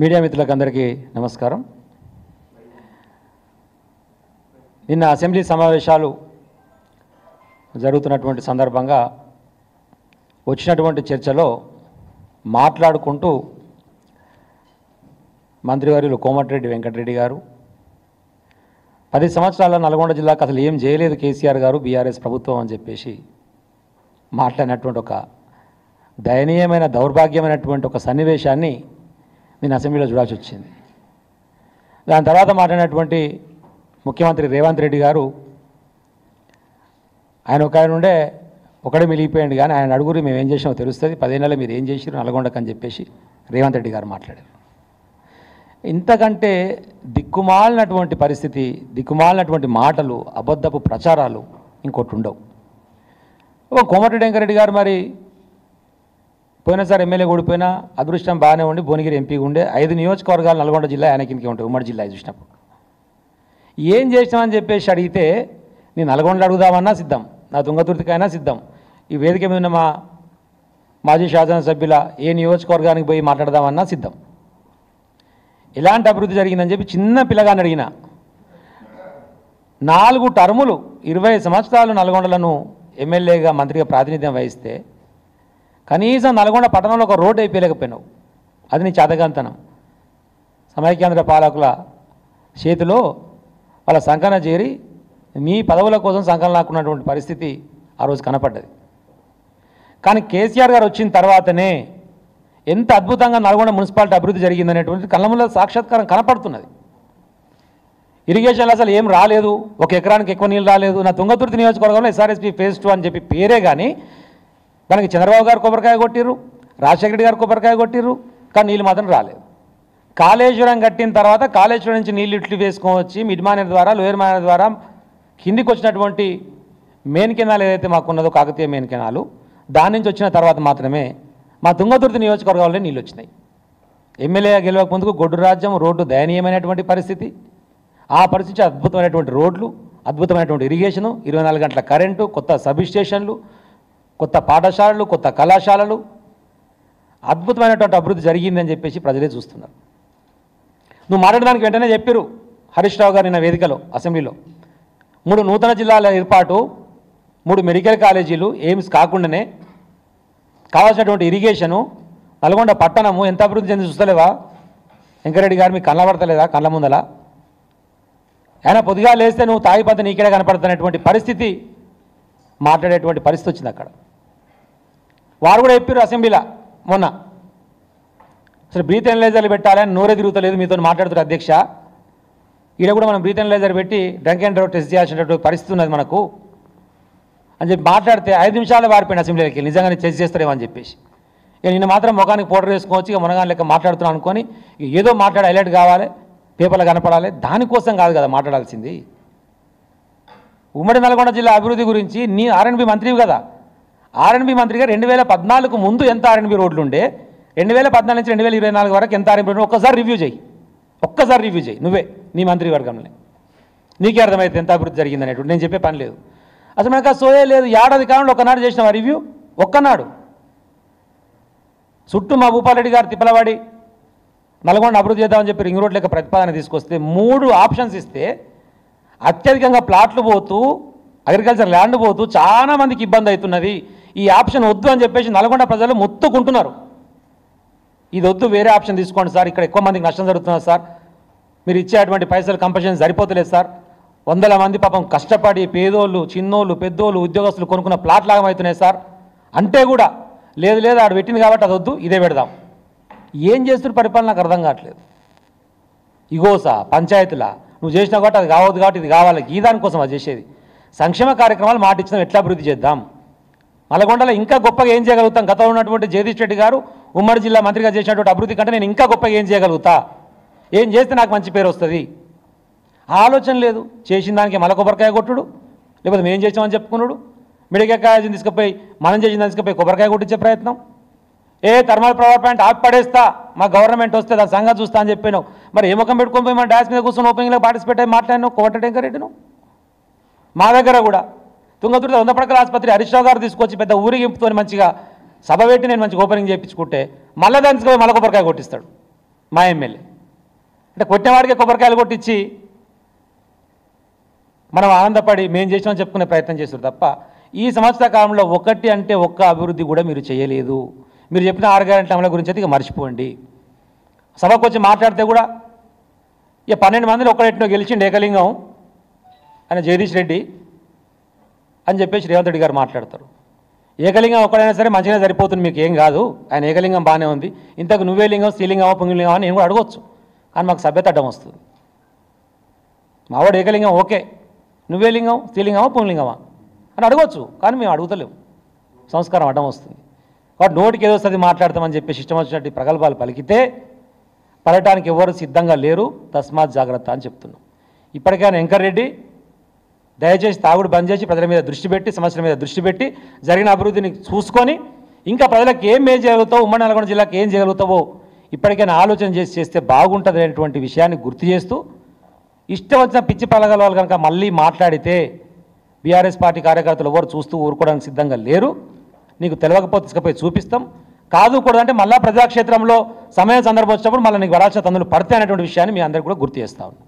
Media మిత్రులకు అందరికీ నమస్కారం. నిన్న అసెంబ్లీ సమావేశాలు జరుగుతున్నటువంటి సందర్భంగా వచ్చినటువంటి చర్చలో మాట్లాడుకుంటూ మంత్రివర్యులు కోమటిరెడ్డి వెంకటరెడ్డి గారు 10 సంవత్సరాల నల్గొండ జిల్లాకు అసలు ఏం చేయలేదు కేసీఆర్ గారు బీఆర్ఎస్ ప్రభుత్వం అని చెప్పేసి మాట్లాడినటువంటి ఒక దయనీయమైన దౌర్భాగ్యమైనటువంటి ఒక సన్నివేశాన్ని నేను అసెంబ్లీలో చూడాల్సి వచ్చింది. దాని తర్వాత మాట్లాడినటువంటి ముఖ్యమంత్రి రేవంత్ రెడ్డి గారు ఆయన ఉండే ఒకడే మిలిగిపోయింది, కానీ ఆయన అడుగురు మేము ఏం చేసామో తెలుస్తుంది, 10 ఏళ్ళలో మీరు ఏం చేసిరు నల్గొండకు అని చెప్పేసి రేవంత్ రెడ్డి గారు మాట్లాడారు. ఇంతకంటే దిక్కుమాలినటువంటి పరిస్థితి, దిక్కుమాలినటువంటి మాటలు, అబద్ధపు ప్రచారాలు ఇంకోటి ఉండవు. కోమటిరెడ్డి వెంకరెడ్డి గారు మరి పోయినసారి ఎమ్మెల్యే ఓడిపోయినా అదృష్టం బాగానే ఉండి భువనగిరి ఎంపీగా ఉండే 5 నియోజకవర్గాలు నల్గొండ జిల్లా ఆయన కిందకే ఉంటాయి, ఉమ్మడి జిల్లా చూసినప్పుడు. ఏం చేసినామని చెప్పేసి అడిగితే నేను నల్గొండలో అడుగుదామన్నా సిద్ధం, నా తుంగతుర్తికైనా సిద్ధం, ఈ వేదిక మీద ఉన్న మా మాజీ శాసనసభ్యుల ఏ నియోజకవర్గానికి పోయి మాట్లాడదామన్నా సిద్ధం. ఎలాంటి అభివృద్ధి జరిగిందని చెప్పి చిన్న పిల్లగాని అడిగిన 4 టర్ములు 20 సంవత్సరాలు నల్గొండలను ఎమ్మెల్యేగా మంత్రిగా ప్రాతినిధ్యం వహిస్తే కనీసం నల్గొండ పట్టణంలో ఒక రోడ్డు అయిపోయలేకపోయినావు. అది నీ చేతగాంతనం. సమైక్యాంధ్ర పాలకుల చేతిలో వాళ్ళ సంకలన చేరి మీ పదవుల కోసం సంకలన లాక్కున్నటువంటి పరిస్థితి ఆ రోజు కనపడ్డది. కానీ కేసీఆర్ గారు వచ్చిన తర్వాతనే ఎంత అద్భుతంగా నల్గొండ మున్సిపాలిటీ అభివృద్ధి జరిగిందనేటువంటి కళ్ళ ముందు సాక్షాత్కారం కనపడుతున్నది. ఇరిగేషన్లు అసలు ఏం రాలేదు, 1 ఎకరానికి ఎక్కువ నీళ్ళు రాలేదు. నా తుంగతుర్తి నియోజకవర్గంలో ఎస్ఆర్ఎస్పీ ఫేజ్ 2 అని చెప్పి పేరే, కానీ దానికి చంద్రబాబు గారు కొబ్బరికాయ కొట్టిర్రు, రాజశేఖర రెడ్డి గారు కొబ్బరికాయ కొట్టిర్రు, కానీ నీళ్ళు మాత్రం రాలేదు. కాళేశ్వరం కట్టిన తర్వాత కాళేశ్వరం నుంచి నీళ్ళు ఇట్లు వేసుకోవచ్చి మిడ్ మానేర్ ద్వారా లోయర్ మానేర్ ద్వారా కిందికి వచ్చినటువంటి మెయిన్ కెనాల్ ఏదైతే మాకున్నదో కాకతీయ మెయిన్ కెనాలు, దాని నుంచి వచ్చిన తర్వాత మాత్రమే మా తుంగతుర్తి నియోజకవర్గంలో నీళ్ళు వచ్చినాయి. ఎమ్మెల్యే గెలవక ముందుకు గొడ్డు రాజ్యం, రోడ్డు దయనీయమైనటువంటి పరిస్థితి. ఆ పరిస్థితి అద్భుతమైనటువంటి రోడ్లు, అద్భుతమైనటువంటి ఇరిగేషను, 24 గంటల కరెంటు, కొత్త సబ్ స్టేషన్లు, కొత్త పాఠశాలలు, కొత్త కళాశాలలు, అద్భుతమైనటువంటి అభివృద్ధి జరిగిందని చెప్పేసి ప్రజలే చూస్తున్నారు. నువ్వు మాట్లాడడానికి వెంటనే చెప్పారు హరీష్ రావు గారు నిన్న వేదికలో అసెంబ్లీలో 3 నూతన జిల్లాల ఏర్పాటు, 3 మెడికల్ కాలేజీలు, ఎయిమ్స్ కాకుండానే కావాల్సినటువంటి ఇరిగేషను, నల్గొండ పట్టణము ఎంత అభివృద్ధి చెంది చూస్తలేవా వెంకరెడ్డి గారు? మీకు కనబడతలేదా కళ్ళ ముందల? ఆయన పొద్దుగా లేస్తే నువ్వు తాగిపోతే నీకేడే కనపడుతున్నటువంటి పరిస్థితి, మాట్లాడేటువంటి పరిస్థితి వచ్చింది అక్కడ. వారు కూడా చెప్పారు అసెంబ్లీలో మొన్న, అసలు బ్రీత్ ఎనలైజర్లు పెట్టాలని నోరే తిరుగుతలేదు మీతో మాట్లాడుతారు అధ్యక్ష. ఈడ కూడా మనం బ్రీత్ ఎనలైజర్ పెట్టి డ్రంక్ అండ్ డ్రైవ్ టెస్ట్ చేయాల్సినటువంటి పరిస్థితి ఉన్నది మనకు అని చెప్పి మాట్లాడితే 5 నిమిషాలు వారిపోయిన అసెంబ్లీకి నిజంగానే టెస్ట్ చేస్తారేమో అని చెప్పేసి. ఇక నిన్న మాత్రం ముఖానికి పౌడర్ వేసుకోవచ్చు, ఇక మునగాని లెక్క మాట్లాడుతున్నాను అనుకొని ఏదో మాట్లాడి హైలైట్ కావాలి, పేపర్లో కనపడాలి, దానికోసం కాదు కదా మాట్లాడాల్సింది. ఉమ్మడి నల్గొండ జిల్లా అభివృద్ధి గురించి నీ ఆర్ఎండ్బి మంత్రివి కదా, ఆర్ఎండ్బి మంత్రిగా 2014 ముందు ఎంత ఆర్ఎండ్బి రోడ్లు ఉండే, 2014 నుంచి 2024 వరకు ఎంత ఆర్ఎండ్బి రోడ్లు ఒక్కసారి రివ్యూ చేయి నువ్వే నీ మంత్రివర్గంలో, నీకే అర్థమైతే ఎంత అభివృద్ధి జరిగిందనేటువంటి. నేను చెప్పే పని లేదు, అసలు మనకు ఆ సోయే లేదు. ఏడాది కాలంలో ఒకనాడు చేసిన రివ్యూ, ఒక్కనాడు. చుట్టూ మా భూపాలరెడ్డి గారు తిప్పలవాడి నల్గొండ అభివృద్ధి చేద్దామని చెప్పి రింగ్ రోడ్ లెక్క ప్రతిపాదన తీసుకొస్తే 3 ఆప్షన్స్ ఇస్తే అత్యధికంగా ప్లాట్లు పోతూ, అగ్రికల్చర్ ల్యాండ్ పోతూ చాలా మందికి ఇబ్బంది అవుతున్నది, ఈ ఆప్షన్ వద్దు అని చెప్పేసి నల్గొండ ప్రజలు మొత్తుకుంటున్నారు. ఇది వద్దు, వేరే ఆప్షన్ తీసుకోండి సార్, ఇక్కడ ఎక్కువ మందికి నష్టం జరుగుతున్నది సార్, మీరు ఇచ్చేటువంటి పైసలు కంపల్సరీ సరిపోతలేదు సార్, 100 మంది పాపం కష్టపడి పేదోళ్ళు, చిన్నోళ్ళు, పెద్దోళ్ళు, ఉద్యోగస్తులు కొనుక్కున్న ప్లాట్ లాగా అవుతున్నాయి సార్ అంటే కూడా లేదు ఆడు పెట్టింది కాబట్టి అది వద్దు, ఇదే పెడదాం. ఏం చేస్తున్నారు పరిపాలన నాకు అర్థం కావట్లేదు. ఇగోసా పంచాయతీలా నువ్వు చేసినా కాబట్టి అది కావద్దు కాబట్టి ఇది కావాలి, ఈ దానికోసం అది చేసేది. సంక్షేమ కార్యక్రమాలు మాట ఇచ్చినా ఎట్లా అభివృద్ధి చేద్దాం, నల్గొండలో ఇంకా గొప్పగా ఏం చేయగలుగుతాం, గతంలో ఉన్నటువంటి జగదీష్ రెడ్డి గారు ఉమ్మడి జిల్లా మంత్రిగా చేసినటువంటి అభివృద్ధి కంటే నేను ఇంకా గొప్పగా ఏం చేయగలుగుతా, ఏం చేస్తే నాకు మంచి పేరు వస్తుంది, ఆలోచన లేదు. చేసిన దానికి మల కొబ్బరికాయ కొట్టుడు, లేకపోతే మేము చేసామని చెప్పుకున్నాడు, మెడికల్ కాలేజీని తీసుకుపోయి మనం చేసిన దాన్ని తీసుకుపోయి కొబ్బరికాయ కొట్టించే ప్రయత్నం. థర్మల్ పవర్ ప్లాంట్ ఆపి పడేస్తా, మా గవర్నమెంట్ వస్తే దాని సంగతి చూస్తా అని చెప్పాను. మరి ఏ ముఖం పెట్టుకొని పోయి మన డాన్స్ మీద కూర్చొని ఓపెనింగ్లో పార్టిసిపేట్ అయ్యి మాట్లాడినావు కోమటిరెడ్డి వెంకరెడ్డిను. మా దగ్గర కూడా తుంగతుర్తి 100 పడకల ఆసుపత్రి హరీష్ రావు గారు తీసుకొచ్చి పెద్ద ఊరిగింపుతో మంచిగా సభ పెట్టి నేను మంచిగా ఓపెనింగ్ చేయించుకుంటే మళ్ళీ దానికి మళ్ళీ కొబ్బరికాయ కొట్టిస్తాడు. మా ఎమ్మెల్యే అంటే కొట్టినవాడికి కొబ్బరికాయలు కొట్టించి మనం ఆనందపడి మేము చేసామని చెప్పుకునే ప్రయత్నం చేస్తారు తప్ప ఈ సంవత్సర కాలంలో ఒకటి అంటే ఒక్క అభివృద్ధి కూడా మీరు చేయలేదు. మీరు చెప్పిన 6 గ్యారెంటీల అమలు గురించి అయితే ఇక మర్చిపోండి. సభకు వచ్చి మాట్లాడితే కూడా ఇక 12 మందిలో ఒక్కడెట్నో గెలిచిండు ఏకలింగం ఆయన జగదీష్ రెడ్డి అని చెప్పేసి రేవంత్ రెడ్డి గారు మాట్లాడతారు. ఏకలింగం ఒక్కడైనా సరే మంచిగా సరిపోతుంది, మీకు ఏం కాదు, ఆయన ఏకలింగం బాగానే ఉంది, ఇంతకు నువ్వే లింగం స్త్రీలింగమా పుంగిలింగమా అని నేను కూడా అడగవచ్చు. కానీ మాకు సభ్యత అడ్డం వస్తుంది. మావాడు ఏకలింగం ఓకే, నువ్వే లింగం స్త్రీలింగమా పుంగిలింగమా అని అడగవచ్చు. కానీ మేము అడుగుతలేము, సంస్కారం అడ్డం వస్తుంది. కాబట్టి నోటికి ఏదో వస్తుంది మాట్లాడతామని చెప్పి ఇష్టం వచ్చినట్టు ప్రగల్భాలు పలికితే పడటానికి ఎవరు సిద్ధంగా లేరు. తస్మాత్ జాగ్రత్త అని చెప్తున్నాం. ఇప్పటికైనా వెంకటరెడ్డి దయచేసి తాగుడు బంద్ చేసి ప్రజల మీద దృష్టి పెట్టి సమస్యల మీద దృష్టి పెట్టి జరిగిన అభివృద్ధిని చూసుకొని ఇంకా ప్రజలకు ఏం చేయగలుగుతావో, ఉమ్మడి నల్గొండ జిల్లాకు ఏం చేయగలుగుతావో ఇప్పటికైనా ఆలోచన చేస్తే బాగుంటుంది అనేటువంటి విషయాన్ని గుర్తు చేస్తూ ఇష్టం వచ్చిన పిచ్చి పలగల వాళ్ళు కనుక మళ్ళీ మాట్లాడితే బీఆర్ఎస్ పార్టీ కార్యకర్తలు ఎవరు చూస్తూ ఊరుకోవడానికి సిద్ధంగా లేరు. నీకు తెలియకపోతే తీసుకుపోయి చూపిస్తాం, కాదు కూడా అంటే మళ్ళీ ప్రజాక్షేత్రంలో సమయం సందర్భం వచ్చినప్పుడు మళ్ళీ నీకు వరాల్సిన తందులు పడతాయి అనేటువంటి విషయాన్ని మీ అందరికీ కూడా గుర్తు చేస్తా ఉన్నాం.